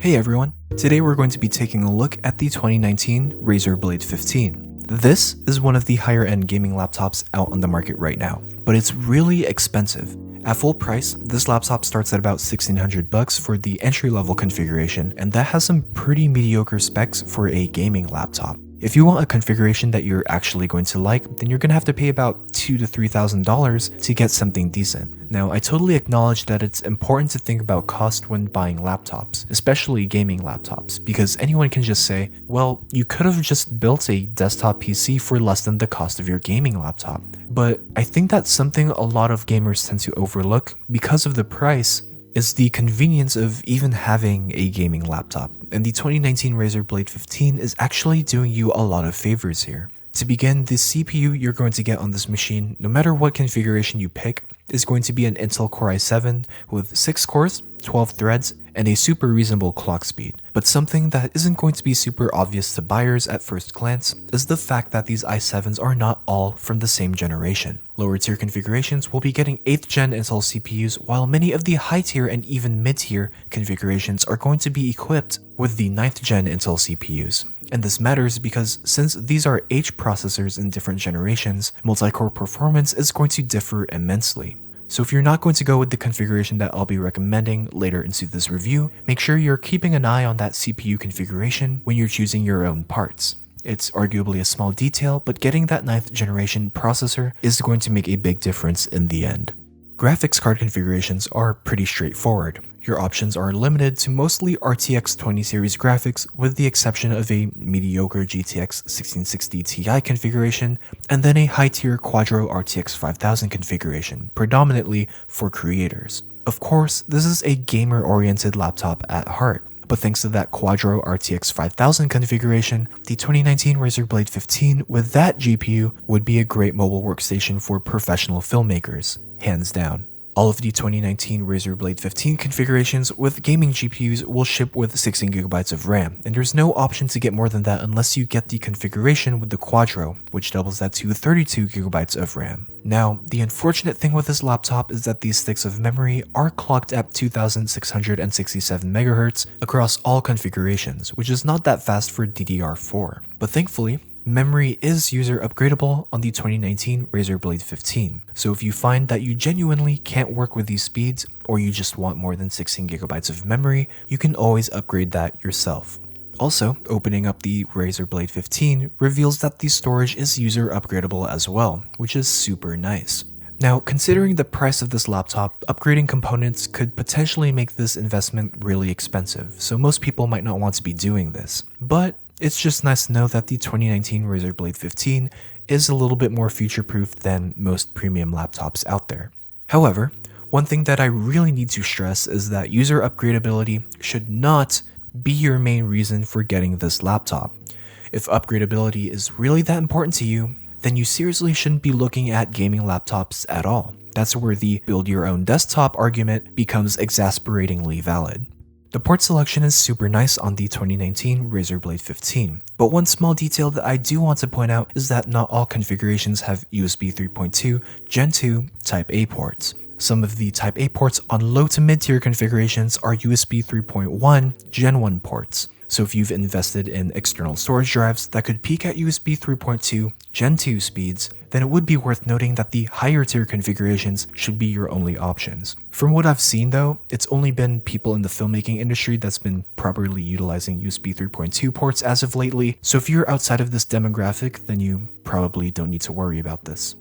Hey everyone, today we're going to be taking a look at the 2019 Razer Blade 15. This is one of the higher end gaming laptops out on the market right now, but it's really expensive. At full price, this laptop starts at about $1,600 for the entry-level configuration, and that has some pretty mediocre specs for a gaming laptop. If you want a configuration that you're actually going to like, then you're going to have to pay about $2,000 to $3,000 to get something decent. Now, I totally acknowledge that it's important to think about cost when buying laptops, especially gaming laptops, because anyone can just say, well, you could have just built a desktop PC for less than the cost of your gaming laptop. But I think that's something a lot of gamers tend to overlook because of the price is the convenience of even having a gaming laptop, and the 2019 Razer Blade 15 is actually doing you a lot of favors here. To begin, the CPU you're going to get on this machine, no matter what configuration you pick, is going to be an Intel Core i7 with 6 cores, 12 threads, and a super reasonable clock speed. But something that isn't going to be super obvious to buyers at first glance is the fact that these i7s are not all from the same generation. Lower tier configurations will be getting 8th gen Intel CPUs, while many of the high tier and even mid tier configurations are going to be equipped with the 9th gen Intel CPUs. And this matters because since these are H processors in different generations, multi-core performance is going to differ immensely. So if you're not going to go with the configuration that I'll be recommending later into this review, make sure you're keeping an eye on that CPU configuration when you're choosing your own parts. It's arguably a small detail, but getting that 9th generation processor is going to make a big difference in the end. Graphics card configurations are pretty straightforward. Your options are limited to mostly RTX 20 series graphics with the exception of a mediocre GTX 1660 Ti configuration and then a high-tier Quadro RTX 5000 configuration, predominantly for creators. Of course, this is a gamer-oriented laptop at heart, but thanks to that Quadro RTX 5000 configuration, the 2019 Razer Blade 15 with that GPU would be a great mobile workstation for professional filmmakers, hands down. All of the 2019 Razer Blade 15 configurations with gaming GPUs will ship with 16GB of RAM, and there's no option to get more than that unless you get the configuration with the Quadro, which doubles that to 32GB of RAM. Now, the unfortunate thing with this laptop is that these sticks of memory are clocked at 2667 MHz across all configurations, which is not that fast for DDR4. But thankfully, memory is user upgradable on the 2019 Razer Blade 15, so if you find that you genuinely can't work with these speeds, or you just want more than 16GB of memory, you can always upgrade that yourself. Also, opening up the Razer Blade 15 reveals that the storage is user upgradable as well, which is super nice. Now, considering the price of this laptop, upgrading components could potentially make this investment really expensive, so most people might not want to be doing this. But it's just nice to know that the 2019 Razer Blade 15 is a little bit more future-proof than most premium laptops out there. However, one thing that I really need to stress is that user upgradability should not be your main reason for getting this laptop. If upgradability is really that important to you, then you seriously shouldn't be looking at gaming laptops at all. That's where the build your own desktop argument becomes exasperatingly valid. The port selection is super nice on the 2019 Razer Blade 15, but one small detail that I do want to point out is that not all configurations have USB 3.2 Gen 2 Type A ports. Some of the Type A ports on low to mid tier configurations are USB 3.1 Gen 1 ports. So if you've invested in external storage drives that could peak at USB 3.2 Gen 2 speeds, then it would be worth noting that the higher tier configurations should be your only options. From what I've seen though, it's only been people in the filmmaking industry that's been properly utilizing USB 3.2 ports as of lately, so if you're outside of this demographic, then you probably don't need to worry about this.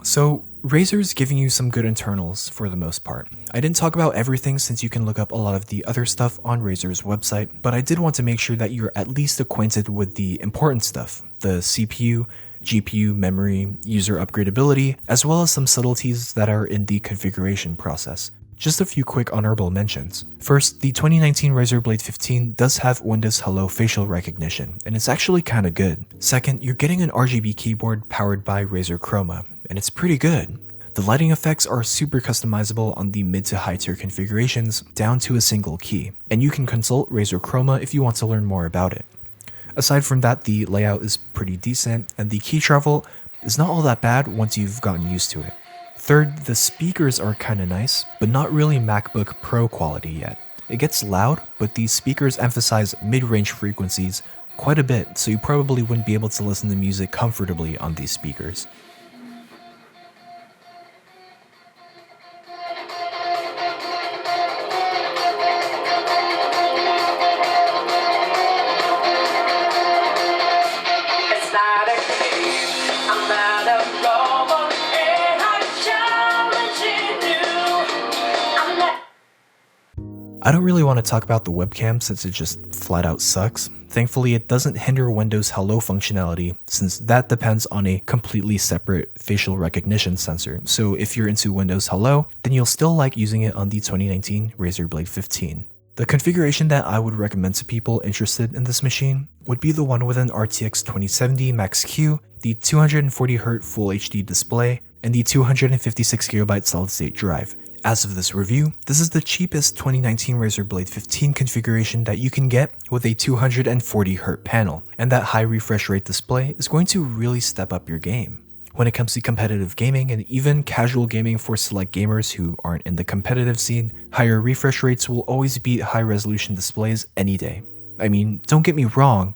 So, Razer's giving you some good internals for the most part. I didn't talk about everything since you can look up a lot of the other stuff on Razer's website, but I did want to make sure that you're at least acquainted with the important stuff, the CPU, GPU, memory, user upgradability, as well as some subtleties that are in the configuration process. Just a few quick honorable mentions. First, the 2019 Razer Blade 15 does have Windows Hello facial recognition, and it's actually kinda good. Second, you're getting an RGB keyboard powered by Razer Chroma, and it's pretty good. The lighting effects are super customizable on the mid to high tier configurations down to a single key, and you can consult Razer Chroma if you want to learn more about it. Aside from that, the layout is pretty decent, and the key travel is not all that bad once you've gotten used to it. Third, the speakers are kinda nice, but not really MacBook Pro quality yet. It gets loud, but these speakers emphasize mid-range frequencies quite a bit, so you probably wouldn't be able to listen to music comfortably on these speakers. I don't really want to talk about the webcam since it just flat out sucks. Thankfully, it doesn't hinder Windows Hello functionality since that depends on a completely separate facial recognition sensor. So if you're into Windows Hello, then you'll still like using it on the 2019 Razer Blade 15. The configuration that I would recommend to people interested in this machine would be the one with an RTX 2070 Max-Q, the 240Hz Full HD display, and the 256GB solid-state drive. As of this review, this is the cheapest 2019 Razer Blade 15 configuration that you can get with a 240Hz panel, and that high refresh rate display is going to really step up your game. When it comes to competitive gaming and even casual gaming for select gamers who aren't in the competitive scene, higher refresh rates will always beat high resolution displays any day. I mean, don't get me wrong,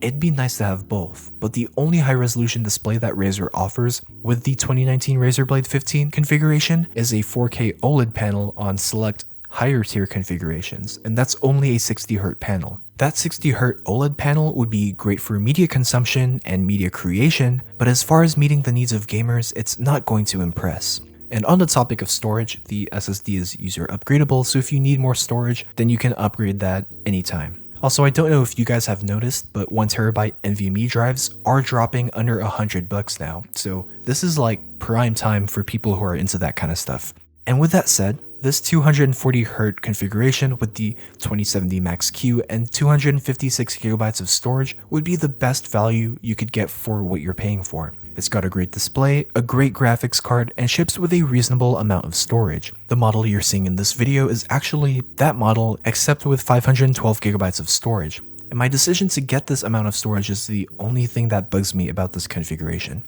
it'd be nice to have both, but the only high-resolution display that Razer offers with the 2019 Razer Blade 15 configuration is a 4K OLED panel on select higher-tier configurations, and that's only a 60Hz panel. That 60Hz OLED panel would be great for media consumption and media creation, but as far as meeting the needs of gamers, it's not going to impress. And on the topic of storage, the SSD is user-upgradable, so if you need more storage, then you can upgrade that anytime. Also, I don't know if you guys have noticed, but 1TB NVMe drives are dropping under $100 now, so this is like prime time for people who are into that kind of stuff. And with that said, this 240Hz configuration with the 2070 Max-Q and 256GB of storage would be the best value you could get for what you're paying for. It's got a great display, a great graphics card, and ships with a reasonable amount of storage. The model you're seeing in this video is actually that model except with 512GB of storage. And my decision to get this amount of storage is the only thing that bugs me about this configuration.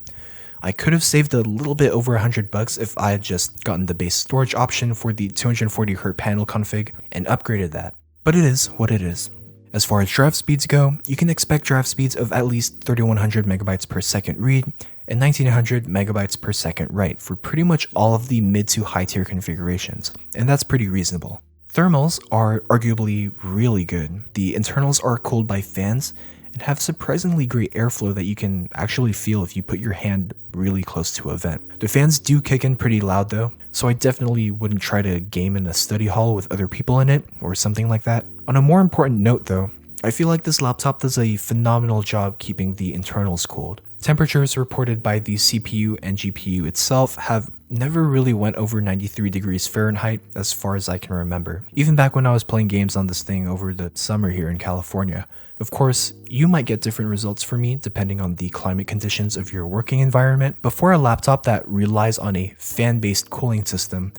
I could have saved a little bit over $100 if I had just gotten the base storage option for the 240Hz panel config and upgraded that. But it is what it is. As far as drive speeds go, you can expect drive speeds of at least 3100 megabytes per second read and 1900 megabytes per second write for pretty much all of the mid to high tier configurations, and that's pretty reasonable. Thermals are arguably really good. The internals are cooled by fans and have surprisingly great airflow that you can actually feel if you put your hand really close to a vent. The fans do kick in pretty loud though, so I definitely wouldn't try to game in a study hall with other people in it or something like that. On a more important note though, I feel like this laptop does a phenomenal job keeping the internals cooled. Temperatures reported by the CPU and GPU itself have never really went over 93 degrees Fahrenheit as far as I can remember, even back when I was playing games on this thing over the summer here in California. Of course, you might get different results from me depending on the climate conditions of your working environment, but for a laptop that relies on a fan-based cooling system,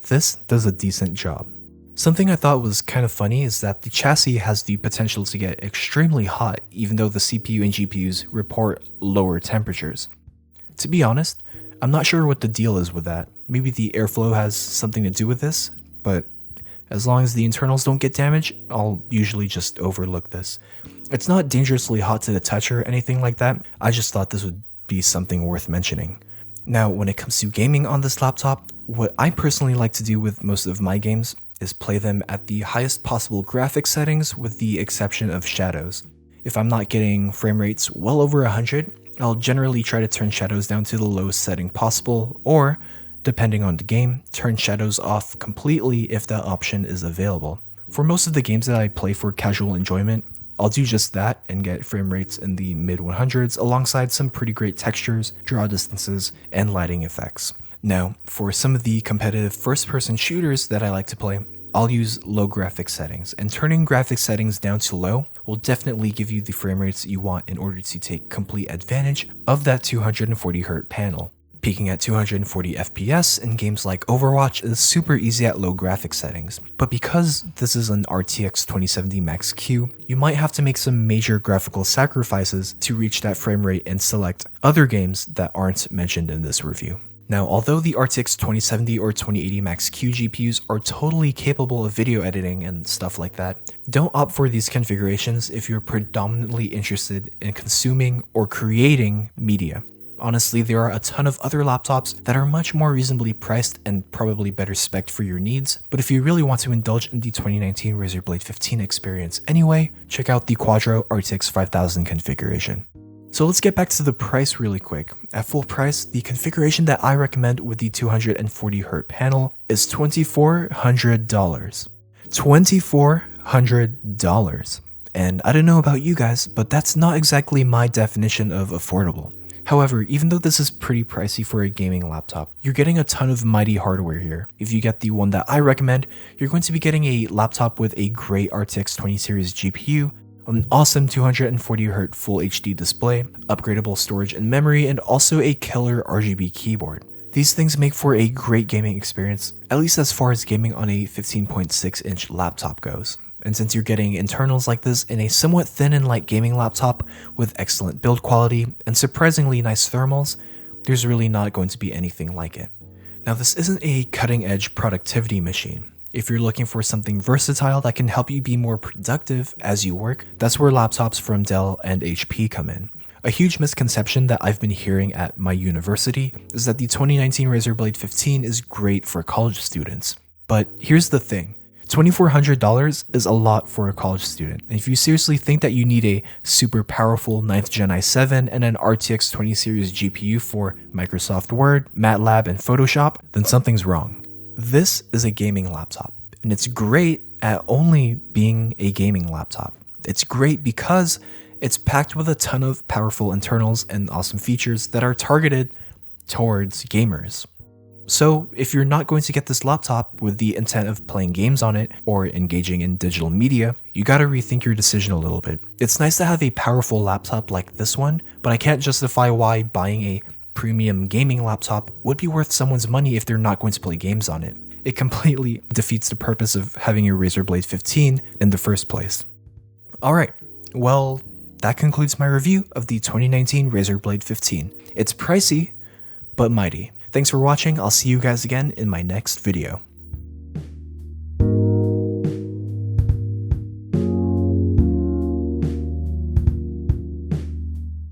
this does a decent job. Something I thought was kind of funny is that the chassis has the potential to get extremely hot even though the CPU and GPUs report lower temperatures. To be honest, I'm not sure what the deal is with that. Maybe the airflow has something to do with this, but as long as the internals don't get damaged, I'll usually just overlook this. It's not dangerously hot to the touch or anything like that, I just thought this would be something worth mentioning. Now, when it comes to gaming on this laptop, what I personally like to do with most of my games is play them at the highest possible graphics settings with the exception of shadows. If I'm not getting frame rates well over 100, I'll generally try to turn shadows down to the lowest setting possible, or, depending on the game, turn shadows off completely if that option is available. For most of the games that I play for casual enjoyment, I'll do just that and get frame rates in the mid 100s alongside some pretty great textures, draw distances, and lighting effects. Now, for some of the competitive first-person shooters that I like to play, I'll use low graphics settings, and turning graphics settings down to low will definitely give you the frame rates you want in order to take complete advantage of that 240Hz panel. Peaking at 240 FPS in games like Overwatch is super easy at low graphics settings, but because this is an RTX 2070 Max-Q, you might have to make some major graphical sacrifices to reach that frame rate and select other games that aren't mentioned in this review. Now, although the RTX 2070 or 2080 Max-Q GPUs are totally capable of video editing and stuff like that, don't opt for these configurations if you're predominantly interested in consuming or creating media. Honestly, there are a ton of other laptops that are much more reasonably priced and probably better spec'd for your needs, but if you really want to indulge in the 2019 Razer Blade 15 experience anyway, check out the Quadro RTX 5000 configuration. So let's get back to the price really quick. At full price, the configuration that I recommend with the 240Hz panel is $2,400. $2,400. And I don't know about you guys, but that's not exactly my definition of affordable. However, even though this is pretty pricey for a gaming laptop, you're getting a ton of mighty hardware here. If you get the one that I recommend, you're going to be getting a laptop with a great RTX 20 series GPU, an awesome 240Hz Full HD display, upgradable storage and memory, and also a killer RGB keyboard. These things make for a great gaming experience, at least as far as gaming on a 15.6-inch laptop goes. And since you're getting internals like this in a somewhat thin and light gaming laptop with excellent build quality and surprisingly nice thermals, there's really not going to be anything like it. Now, this isn't a cutting-edge productivity machine. If you're looking for something versatile that can help you be more productive as you work, that's where laptops from Dell and HP come in. A huge misconception that I've been hearing at my university is that the 2019 Razer Blade 15 is great for college students. But here's the thing. $2,400 is a lot for a college student. And if you seriously think that you need a super powerful 9th Gen i7 and an RTX 20 series GPU for Microsoft Word, MATLAB, and Photoshop, then something's wrong. This is a gaming laptop, and it's great at only being a gaming laptop. It's great because it's packed with a ton of powerful internals and awesome features that are targeted towards gamers. So if you're not going to get this laptop with the intent of playing games on it or engaging in digital media, you gotta rethink your decision a little bit. It's nice to have a powerful laptop like this one, but I can't justify why buying a premium gaming laptop would be worth someone's money if they're not going to play games on it. It completely defeats the purpose of having a Razer Blade 15 in the first place. Alright, well, that concludes my review of the 2019 Razer Blade 15. It's pricey, but mighty. Thanks for watching. I'll see you guys again in my next video.